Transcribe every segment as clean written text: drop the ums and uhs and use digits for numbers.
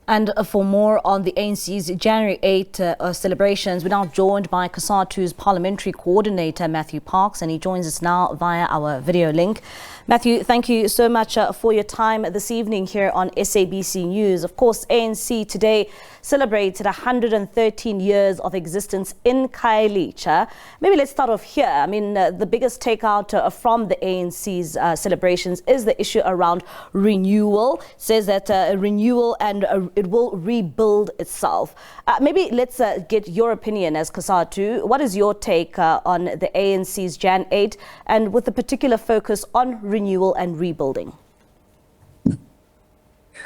And for more on the ANC's January 8 celebrations, we're now joined by Cosatu's Parliamentary Coordinator, Matthew Parks, and he joins us now via our video link. Matthew, thank you so much for your time this evening here on SABC News. Of course, ANC today celebrated 113 years of existence in Khayelitsha. Maybe let's start off here. I mean, the biggest takeout from the ANC's celebrations is the issue around renewal. It says that renewal and it will rebuild itself. Maybe let's get your opinion as Cosatu. What is your take on the ANC's Jan 8 and with a particular focus on renewal and rebuilding?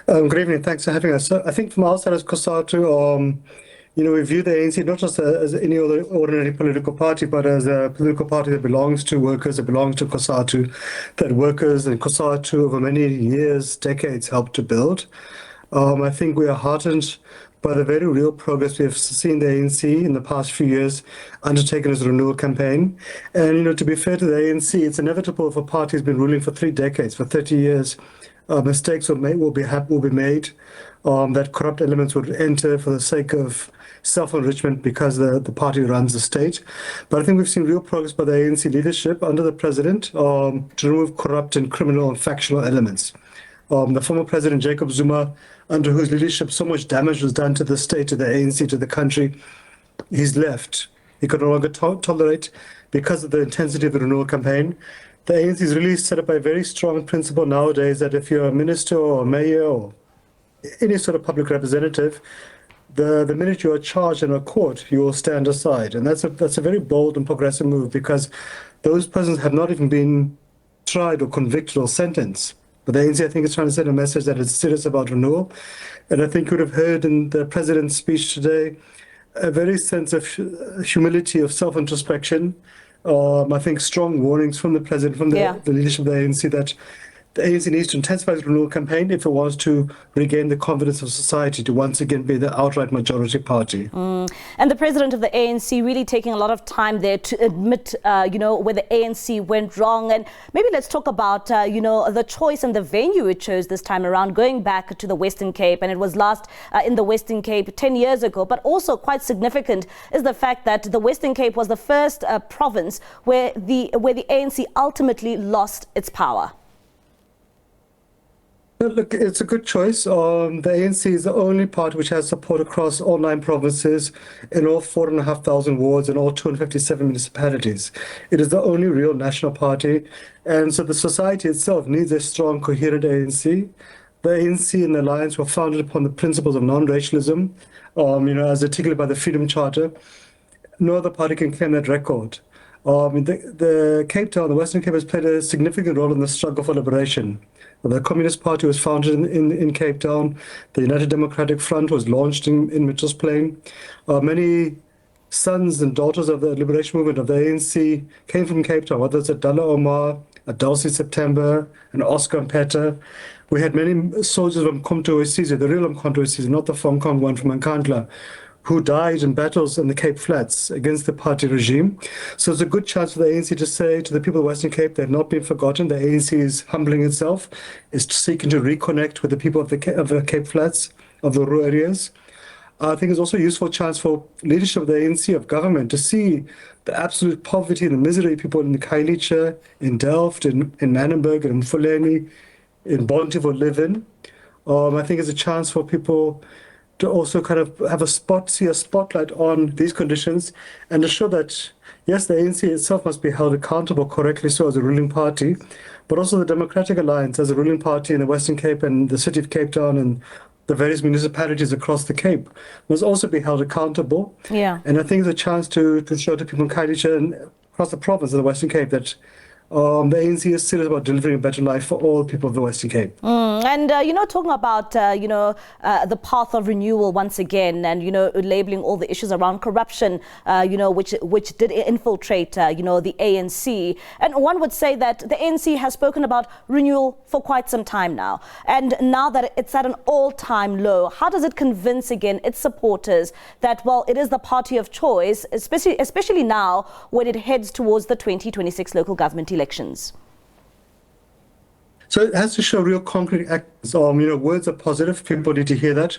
Good evening. Thanks for having us. So I think from our side as Cosatu, we view the ANC not just as any other ordinary political party, but as a political party that belongs to workers, that belongs to Cosatu, that workers and Cosatu over many years, decades helped to build. I think we are heartened by the very real progress we have seen the ANC in the past few years undertaken as a renewal campaign. And, to be fair to the ANC, it's inevitable if a party has been ruling for 3 decades, for 30 years, mistakes will be made, that corrupt elements would enter for the sake of self-enrichment because the party runs the state. But I think we've seen real progress by the ANC leadership under the president to remove corrupt and criminal and factional elements. The former president, Jacob Zuma, under whose leadership so much damage was done to the state, to the ANC, to the country, he's left. He could no longer tolerate because of the intensity of the renewal campaign. The ANC has really set up a very strong principle nowadays that if you're a minister or a mayor or any sort of public representative, the minute you are charged in a court, you will stand aside. And that's a very bold and progressive move because those persons have not even been tried or convicted or sentenced. But the ANC, I think, is trying to send a message that it's serious about renewal. And I think you would have heard in the president's speech today a very sense of humility, of self-introspection. I think strong warnings from the president, from the leadership of the ANC, that the ANC needs to intensify the renewal campaign if it wants to regain the confidence of society to once again be the outright majority party. And the president of the ANC really taking a lot of time there to admit, where the ANC went wrong. And maybe let's talk about, the choice and the venue it chose this time around, going back to the Western Cape. And it was last in the Western Cape 10 years ago. But also quite significant is the fact that the Western Cape was the first province where the ANC ultimately lost its power. Look, it's a good choice. The ANC is the only party which has support across all 9 provinces in all 4,500 wards and all 257 municipalities. It is the only real national party. And so the society itself needs a strong, coherent ANC. The ANC and the Alliance were founded upon the principles of non-racialism, as articulated by the Freedom Charter. No other party can claim that record. The Cape Town, the Western Cape, has played a significant role in the struggle for liberation. The Communist Party was founded in Cape Town. The United Democratic Front was launched in Mitchell's Plain. Many sons and daughters of the liberation movement of the ANC came from Cape Town, whether it's a Dalla Omar, a Dulcie September, an Oscar Mpeta. We had many soldiers from Umkhonto we Sizwe, the real Umkhonto we Sizwe, not the Hong Kong one from Nkandla, who died in battles in the Cape Flats against the party regime. So it's a good chance for the ANC to say to the people of Western Cape they've not been forgotten. The ANC is humbling itself, is seeking to reconnect with the people of the Cape Flats, of the rural areas. I think it's also a useful chance for leadership of the ANC, of government, to see the absolute poverty and the misery people in Khayelitsha, in Delft, in Manenberg, in Mfuleni, in Bonteheuwel live in. I think it's a chance for people to also kind of have see a spotlight on these conditions and to show that, yes, the ANC itself must be held accountable correctly so as a ruling party, but also the Democratic Alliance as a ruling party in the Western Cape and the city of Cape Town and the various municipalities across the Cape must also be held accountable. Yeah. And I think it's a chance to show to people in Khayelitsha and across the province of the Western Cape that the ANC is serious about delivering a better life for all people of the Western Cape. And, talking about, the path of renewal once again and, labeling all the issues around corruption, which did infiltrate, the ANC. And one would say that the ANC has spoken about renewal for quite some time now. And now that it's at an all-time low, how does it convince again its supporters that, well, it is the party of choice, especially now when it heads towards the 2026 local government elections? So it has to show real concrete actions. Words are positive. People need to hear that.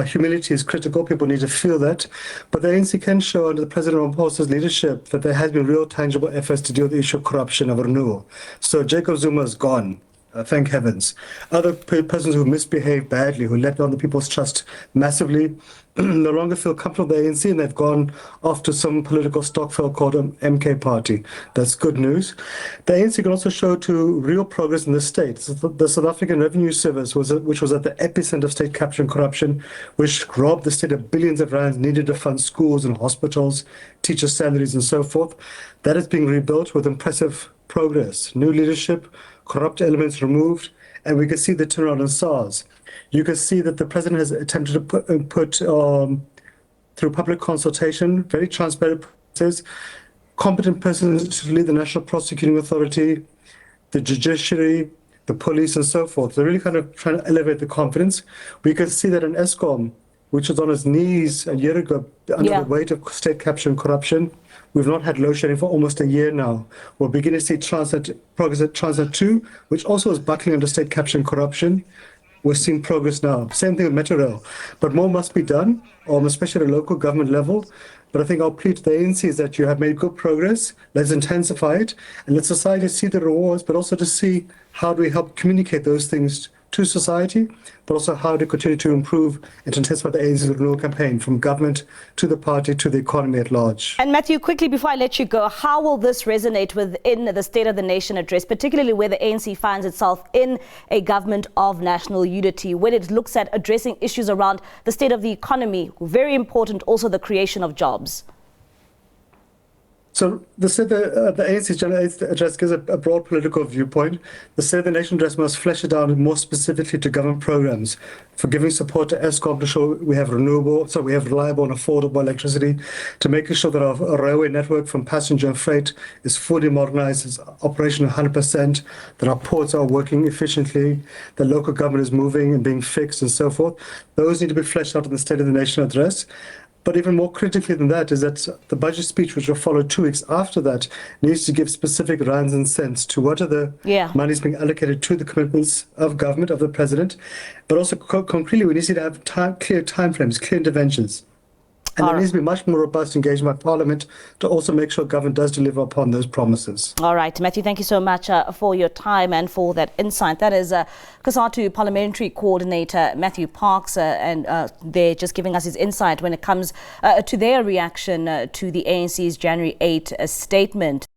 Humility is critical. People need to feel that. But the ANC can show under the President Ramaphosa's leadership that there has been real tangible efforts to deal with the issue of corruption of renewal. So Jacob Zuma is gone. Thank heavens. Other persons who misbehaved badly, who let down the people's trust massively, no longer feel comfortable with the ANC, and they've gone after some political stockfell called MK Party. That's good news. The ANC can also show to real progress in the state. The South African Revenue Service, which was at the epicenter of state capture and corruption, which robbed the state of billions of rands needed to fund schools and hospitals, teacher salaries, and so forth. That is being rebuilt with impressive progress. New leadership, corrupt elements removed, and we can see the turnaround in SARS. You can see that the president has attempted to put through public consultation, very transparent process, competent persons to lead the National Prosecuting Authority, the judiciary, the police, and so forth. They're really kind of trying to elevate the confidence. We can see that in ESCOM, which was on its knees a year ago under the weight of state capture and corruption. We've not had load shedding for almost a year now. We're beginning to see progress at Transnet 2, which also is buckling under state capture and corruption. We're seeing progress now. Same thing with Metro Rail. But more must be done, especially at a local government level. But I think our plea to the ANC is that you have made good progress. Let's intensify it. And let society see the rewards, but also to see how do we help communicate those things to society, but also how to continue to improve and to intensify the ANC's renewal campaign from government to the party to the economy at large. And Matthew, quickly before I let you go, how will this resonate within the State of the Nation address, particularly where the ANC finds itself in a government of national unity, when it looks at addressing issues around the state of the economy, very important, also the creation of jobs? So the ANC January address gives a broad political viewpoint. The State of the Nation address must flesh it down more specifically to government programs for giving support to ESCOM to show we have reliable and affordable electricity, to making sure that our railway network from passenger and freight is fully modernized, is operational 100%, that our ports are working efficiently, the local government is moving and being fixed and so forth. Those need to be fleshed out in the State of the Nation address. But even more critically than that is that the budget speech, which will follow 2 weeks after that, needs to give specific rands and cents to what are the monies being allocated to the commitments of government, of the president. But also concretely, we need to have clear timeframes, clear interventions. And there needs to be much more robust engagement by Parliament to also make sure government does deliver upon those promises. All right, Matthew, thank you so much for your time and for that insight. That is Cosatu Parliamentary Coordinator Matthew Parks, and they're just giving us his insight when it comes to their reaction to the ANC's January 8 statement.